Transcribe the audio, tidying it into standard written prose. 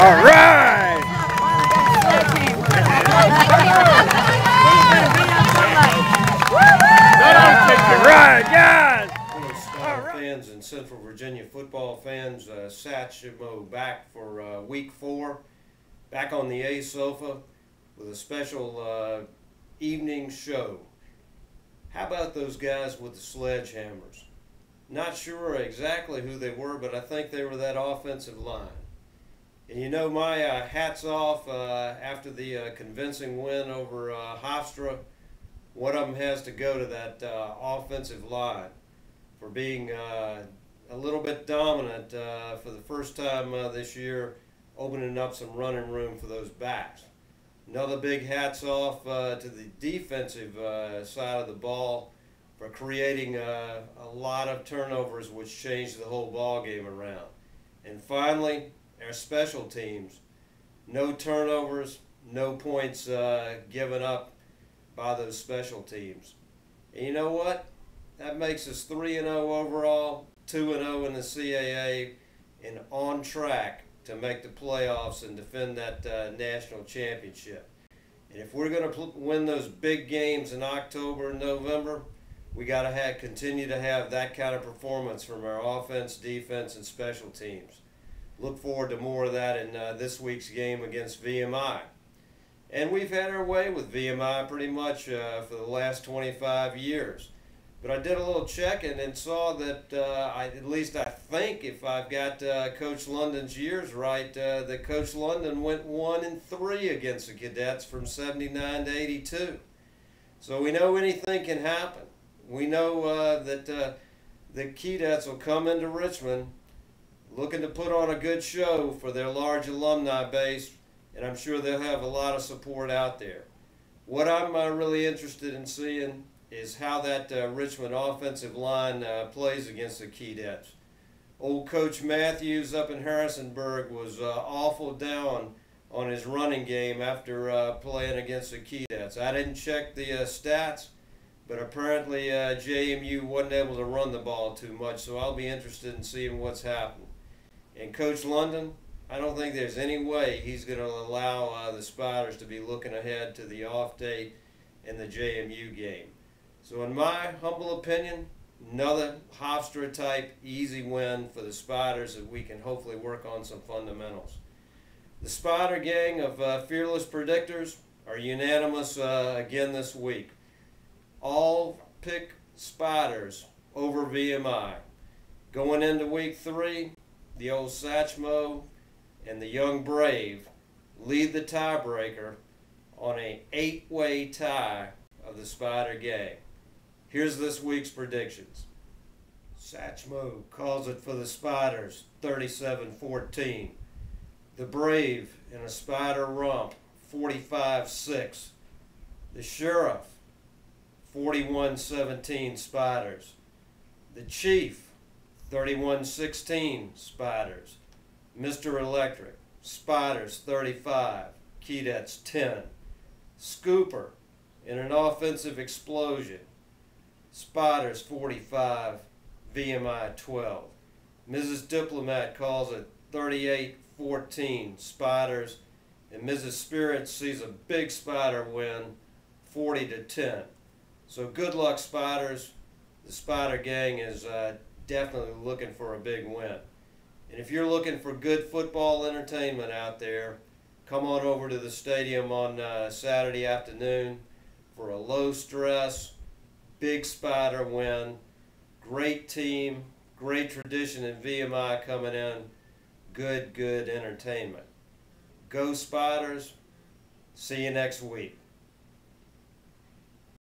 All right! All right, guys! Fans and Central Virginia football fans, Sledgehammer back for week 4, back on the A sofa with a special evening show. How about those guys with the Sledgehammers? Not sure exactly who they were, but I think they were that offensive line. And you know, my hats off after the convincing win over Hofstra. One of them has to go to that offensive line for being a little bit dominant for the first time this year, opening up some running room for those backs. Another big hats off to the defensive side of the ball for creating a lot of turnovers, which changed the whole ball game around. And finally, our special teams. No turnovers, no points given up by those special teams. And you know what? That makes us 3-0 overall, 2-0 in the CAA, and on track to make the playoffs and defend that national championship. And if we're going to win those big games in October and November, we got to continue to have that kind of performance from our offense, defense, and special teams. Look forward to more of that in this week's game against VMI. And we've had our way with VMI pretty much for the last 25 years. But I did a little checking and saw that, at least I think, if I've got Coach London's years right, that Coach London went 1-3 against the Keydets from 79 to 82. So we know anything can happen. We know that the Keydets will come into Richmond looking to put on a good show for their large alumni base, and I'm sure they'll have a lot of support out there. What I'm really interested in seeing is how that Richmond offensive line plays against the Keydets. Old Coach Matthews up in Harrisonburg was awful down on his running game after playing against the Keydets. I didn't check the stats, but apparently JMU wasn't able to run the ball too much, so I'll be interested in seeing what's happening. And Coach London, I don't think there's any way he's going to allow the Spiders to be looking ahead to the off date in the JMU game. So in my humble opinion, another Hofstra-type easy win for the Spiders that we can hopefully work on some fundamentals. The Spider gang of fearless predictors are unanimous again this week. All pick Spiders over VMI. Going into week 3, the old Satchmo and the young Brave lead the tiebreaker on an 8-way tie of the Spider gang. Here's this week's predictions. Satchmo calls it for the Spiders, 37-14. The Brave in a Spider romp, 45-6. The Sheriff, 41-17 Spiders. The Chief, 31-16 Spiders. Mr. Electric, Spiders 35, Keydets 10. Scooper in an offensive explosion, Spiders 45, VMI 12. Mrs. Diplomat calls it 38-14 Spiders, and Mrs. Spirit sees a big Spider win, 40-10. So good luck, Spiders. The Spider gang is definitely looking for a big win. And if you're looking for good football entertainment out there, come on over to the stadium on Saturday afternoon for a low-stress, big Spider win. Great team, great tradition in VMI coming in. Good entertainment. Go Spiders. See you next week.